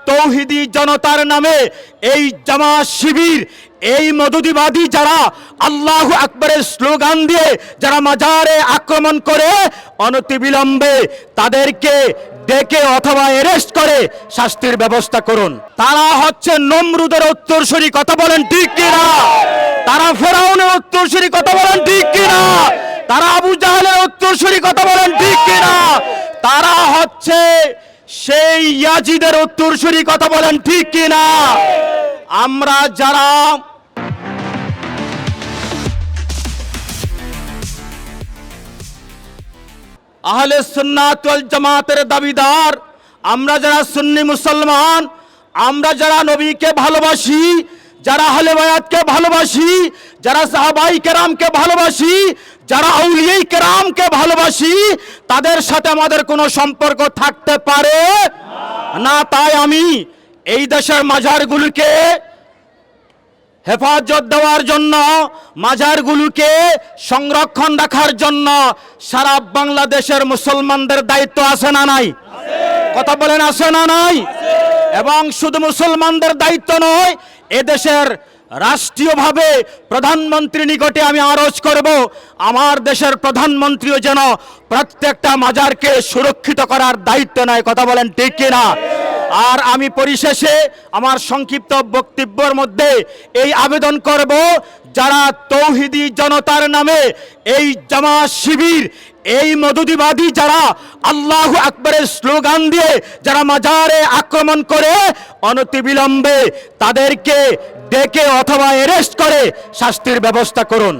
তৌহিদি জনতার নামে এই জামাত শিবির, এই মদুদিবাদী যারা আল্লাহু আকবরের স্লোগান দিয়ে যারা মাজারে আক্রমণ করে, অনতিবিলম্বে তাদেরকে ডেকে অথবা অ্যারেস্ট করে শাস্তির ব্যবস্থা করুন। তারা হচ্ছে নমরুদের উত্তরসূরি, কথা বলেন ঠিক কিনা? তারা ফেরাউনের উত্তরসূরি, কথা বলেন ঠিক কিনা? তারা আবু জাহেলের উত্তরসূরি, কথা বলেন ঠিক কিনা? তারা হচ্ছে সেই ইয়াজিদের উত্তরসূরি, কথা বলেন ঠিক কিনা? আমরা যারা আহলে সুন্নাত ওয়াল জামাতের দাবিদার, আমরা যারা সুন্নি মুসলমান, আমরা যারা নবীকে ভালোবাসি, যারা আহলে বায়াতকে ভালোবাসি, যারা সাহাবাই কেরামকে ভালোবাসি, যারা আউলিয়ায়ে কেরামকে ভালোবাসি, তাদের সাথে আমাদের কোনো সম্পর্ক থাকতে পারে না। তাই আমি এই দেশের মাজারগুলোকে হেফাজত দেওয়ার জন্য, মাজারগুলোকে সংরক্ষণ রাখার জন্য সারা বাংলাদেশের মুসলমানদের দায়িত্ব আছে না নাই? কথা বলেন, আছে না নাই? এবং শুধু মুসলমানদের দায়িত্ব নয়, এদেশের রাষ্ট্রীয়ভাবে প্রধানমন্ত্রীর নিকটে আমি আরজ করব, আমার দেশের প্রধানমন্ত্রীও যেন প্রত্যেকটা মাজারকে সুরক্ষিত করার দায়িত্ব নেয়। কথা বলেন ঠিক কিনা? আর আমি পরিশেষে আমার সংক্ষিপ্ত বক্তব্যের মধ্যে এই আবেদন করব, যারা তৌহিদি জনতার নামে এই জামাত শিবির, এই মদুদিবাদী যারা আল্লাহু আকবরের স্লোগান দিয়ে যারা মাজারে আক্রমণ করে, অনতিবিলম্বে তাদেরকে ডেকে অথবা অ্যারেস্ট করে শাস্তির ব্যবস্থা করুন।